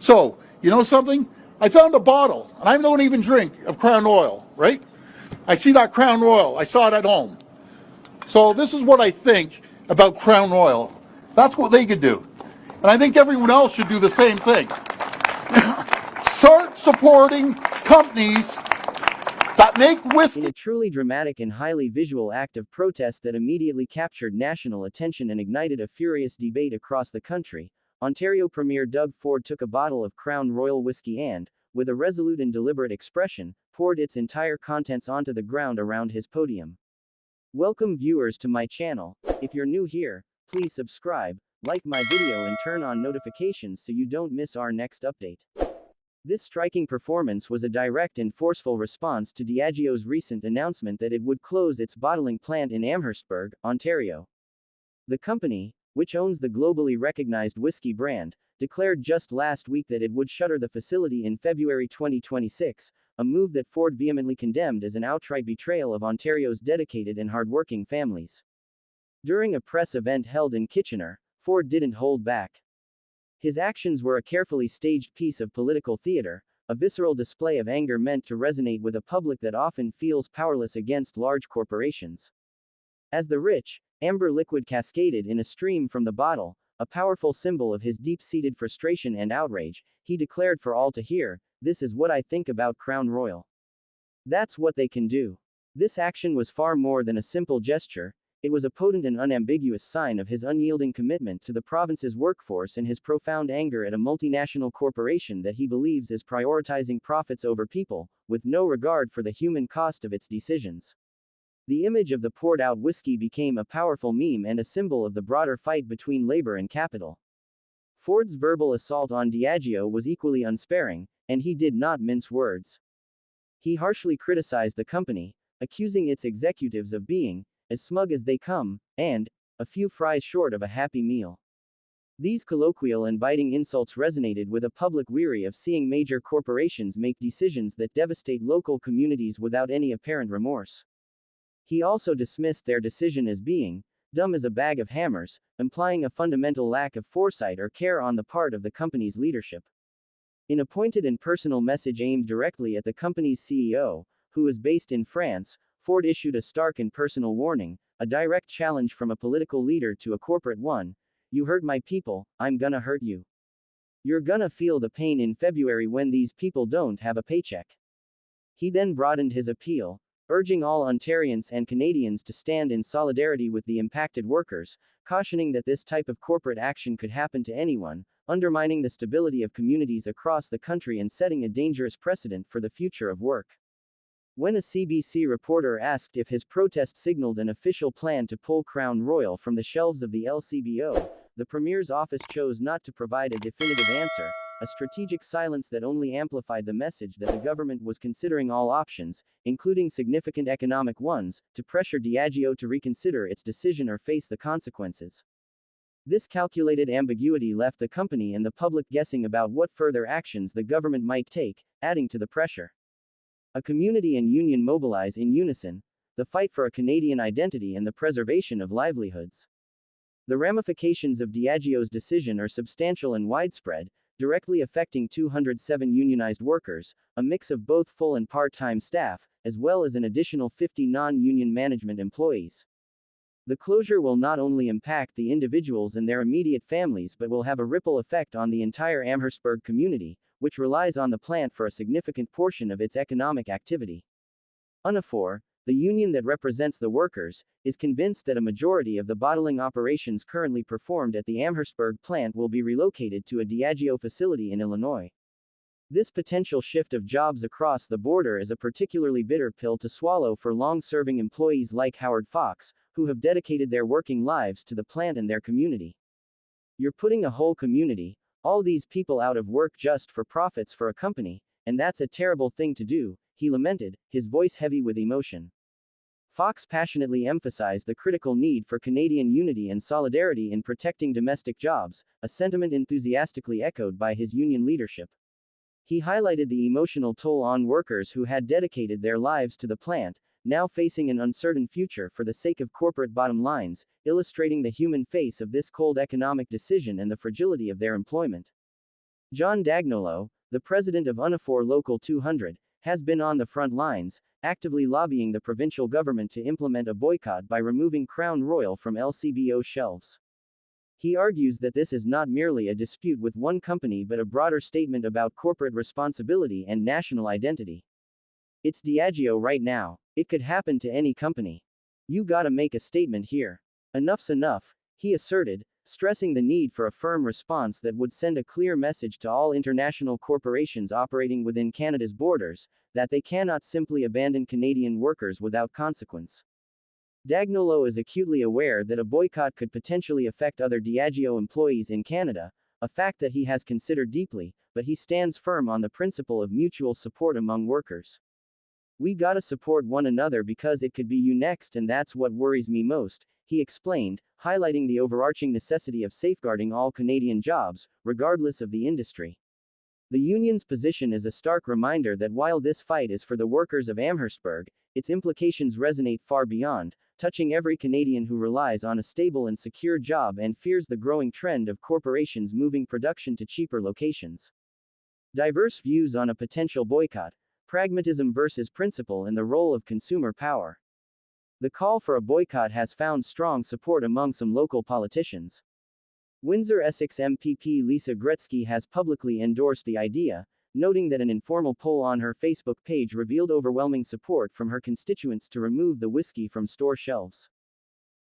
So, you know something? I found a bottle, and I don't even drink, of Crown Royal, right? I see that Crown Royal. I saw it at home. So this is what I think about Crown Royal. That's what they could do. And I think everyone else should do the same thing. Start supporting companies that make whiskey. In a truly dramatic and highly visual act of protest that immediately captured national attention and ignited a furious debate across the country, Ontario Premier Doug Ford took a bottle of Crown Royal whiskey and, with a resolute and deliberate expression, poured its entire contents onto the ground around his podium. Welcome viewers to my channel. If you're new here, please subscribe, like my video and turn on notifications so you don't miss our next update. This striking performance was a direct and forceful response to Diageo's recent announcement that it would close its bottling plant in Amherstburg, Ontario. The company, which owns the globally recognized whiskey brand, declared just last week that it would shutter the facility in February 2026, a move that Ford vehemently condemned as an outright betrayal of Ontario's dedicated and hardworking families. During a press event held in Kitchener, Ford didn't hold back. His actions were a carefully staged piece of political theater, a visceral display of anger meant to resonate with a public that often feels powerless against large corporations. As the rich, amber liquid cascaded in a stream from the bottle, a powerful symbol of his deep-seated frustration and outrage, he declared for all to hear, "This is what I think about Crown Royal. That's what they can do." This action was far more than a simple gesture. It was a potent and unambiguous sign of his unyielding commitment to the province's workforce and his profound anger at a multinational corporation that he believes is prioritizing profits over people, with no regard for the human cost of its decisions. The image of the poured-out whiskey became a powerful meme and a symbol of the broader fight between labor and capital. Ford's verbal assault on Diageo was equally unsparing, and he did not mince words. He harshly criticized the company, accusing its executives of being as smug as they come, and a few fries short of a happy meal. These colloquial and biting insults resonated with a public weary of seeing major corporations make decisions that devastate local communities without any apparent remorse. He also dismissed their decision as being dumb as a bag of hammers, implying a fundamental lack of foresight or care on the part of the company's leadership. In a pointed and personal message aimed directly at the company's CEO, who is based in France, Ford issued a stark and personal warning, a direct challenge from a political leader to a corporate one: "You hurt my people, I'm gonna hurt you. You're gonna feel the pain in February when these people don't have a paycheck." He then broadened his appeal, urging all Ontarians and Canadians to stand in solidarity with the impacted workers, cautioning that this type of corporate action could happen to anyone, undermining the stability of communities across the country and setting a dangerous precedent for the future of work. When a CBC reporter asked if his protest signaled an official plan to pull Crown Royal from the shelves of the LCBO, the Premier's office chose not to provide a definitive answer, a strategic silence that only amplified the message that the government was considering all options, including significant economic ones, to pressure Diageo to reconsider its decision or face the consequences. This calculated ambiguity left the company and the public guessing about what further actions the government might take, adding to the pressure. A community and union mobilize in unison, the fight for a Canadian identity and the preservation of livelihoods. The ramifications of Diageo's decision are substantial and widespread, directly affecting 207 unionized workers, a mix of both full and part-time staff, as well as an additional 50 non-union management employees. The closure will not only impact the individuals and their immediate families but will have a ripple effect on the entire Amherstburg community, which relies on the plant for a significant portion of its economic activity. UNAFOR, the union that represents the workers, is convinced that a majority of the bottling operations currently performed at the Amherstburg plant will be relocated to a Diageo facility in Illinois. This potential shift of jobs across the border is a particularly bitter pill to swallow for long-serving employees like Howard Fox, who have dedicated their working lives to the plant and their community. "You're putting a whole community, all these people out of work just for profits for a company, and that's a terrible thing to do," he lamented, his voice heavy with emotion. Fox passionately emphasized the critical need for Canadian unity and solidarity in protecting domestic jobs, a sentiment enthusiastically echoed by his union leadership. He highlighted the emotional toll on workers who had dedicated their lives to the plant, now facing an uncertain future for the sake of corporate bottom lines, illustrating the human face of this cold economic decision and the fragility of their employment. John Dagnolo, the president of Unifor Local 200, has been on the front lines, actively lobbying the provincial government to implement a boycott by removing Crown Royal from LCBO shelves. He argues that this is not merely a dispute with one company but a broader statement about corporate responsibility and national identity. It's Diageo right now. It could happen to any company. You gotta make a statement here. Enough's enough, he asserted, stressing the need for a firm response that would send a clear message to all international corporations operating within Canada's borders, that they cannot simply abandon Canadian workers without consequence. Dagnolo is acutely aware that a boycott could potentially affect other Diageo employees in Canada, a fact that he has considered deeply, but he stands firm on the principle of mutual support among workers. We gotta support one another because it could be you next, and that's what worries me most, he explained, highlighting the overarching necessity of safeguarding all Canadian jobs, regardless of the industry. The union's position is a stark reminder that while this fight is for the workers of Amherstburg, its implications resonate far beyond, touching every Canadian who relies on a stable and secure job and fears the growing trend of corporations moving production to cheaper locations. Diverse views on a potential boycott, pragmatism versus principle, and the role of consumer power. The call for a boycott has found strong support among some local politicians. Windsor-Essex MPP Lisa Gretzky has publicly endorsed the idea, noting that an informal poll on her Facebook page revealed overwhelming support from her constituents to remove the whiskey from store shelves.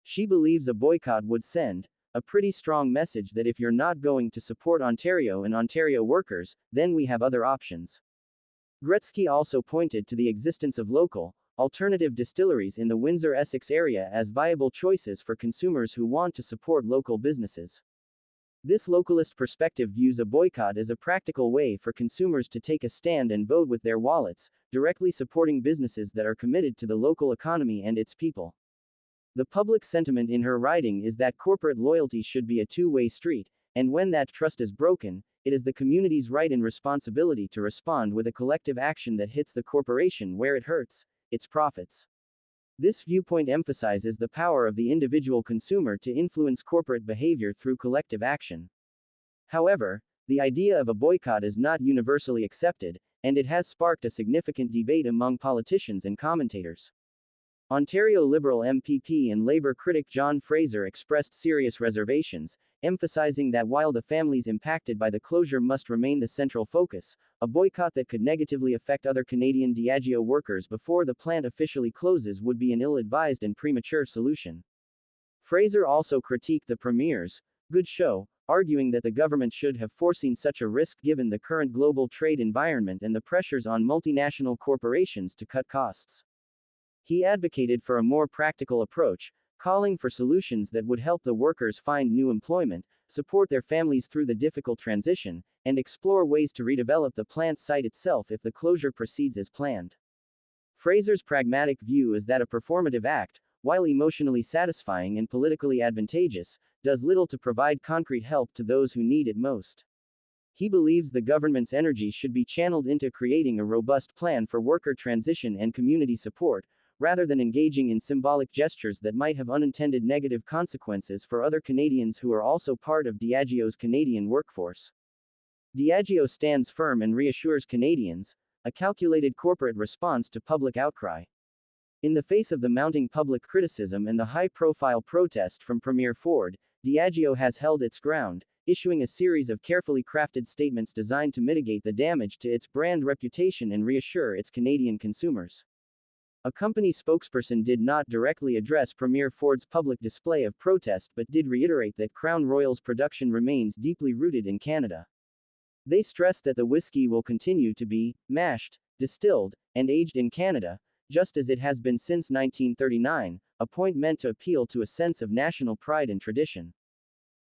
She believes a boycott would send a pretty strong message that if you're not going to support Ontario and Ontario workers, then we have other options. Gretzky also pointed to the existence of local, alternative distilleries in the Windsor-Essex area as viable choices for consumers who want to support local businesses. This localist perspective views a boycott as a practical way for consumers to take a stand and vote with their wallets, directly supporting businesses that are committed to the local economy and its people. The public sentiment in her writing is that corporate loyalty should be a two-way street, and when that trust is broken, it is the community's right and responsibility to respond with a collective action that hits the corporation where it hurts, its profits. This viewpoint emphasizes the power of the individual consumer to influence corporate behavior through collective action. However, the idea of a boycott is not universally accepted, and it has sparked a significant debate among politicians and commentators. Ontario Liberal MPP and Labour critic John Fraser expressed serious reservations, emphasizing that while the families impacted by the closure must remain the central focus, a boycott that could negatively affect other Canadian Diageo workers before the plant officially closes would be an ill-advised and premature solution. Fraser also critiqued the Premier's good show, arguing that the government should have foreseen such a risk given the current global trade environment and the pressures on multinational corporations to cut costs. He advocated for a more practical approach, calling for solutions that would help the workers find new employment, support their families through the difficult transition, and explore ways to redevelop the plant site itself if the closure proceeds as planned. Fraser's pragmatic view is that a performative act, while emotionally satisfying and politically advantageous, does little to provide concrete help to those who need it most. He believes the government's energy should be channeled into creating a robust plan for worker transition and community support, rather than engaging in symbolic gestures that might have unintended negative consequences for other Canadians who are also part of Diageo's Canadian workforce. Diageo stands firm and reassures Canadians, a calculated corporate response to public outcry. In the face of the mounting public criticism and the high-profile protest from Premier Ford, Diageo has held its ground, issuing a series of carefully crafted statements designed to mitigate the damage to its brand reputation and reassure its Canadian consumers. A company spokesperson did not directly address Premier Ford's public display of protest but did reiterate that Crown Royal's production remains deeply rooted in Canada. They stressed that the whiskey will continue to be mashed, distilled, and aged in Canada, just as it has been since 1939, a point meant to appeal to a sense of national pride and tradition.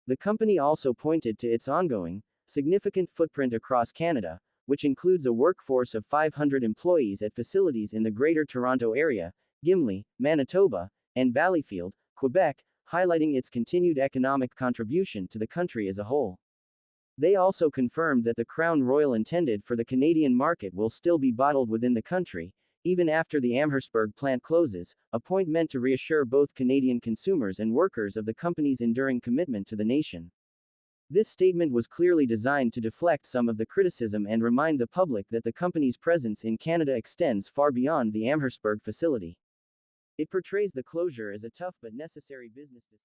The company also pointed to its ongoing, significant footprint across Canada, which includes a workforce of 500 employees at facilities in the Greater Toronto Area, Gimli, Manitoba, and Valleyfield, Quebec, highlighting its continued economic contribution to the country as a whole. They also confirmed that the Crown Royal intended for the Canadian market will still be bottled within the country, even after the Amherstburg plant closes, a point meant to reassure both Canadian consumers and workers of the company's enduring commitment to the nation. This statement was clearly designed to deflect some of the criticism and remind the public that the company's presence in Canada extends far beyond the Amherstburg facility. It portrays the closure as a tough but necessary business decision.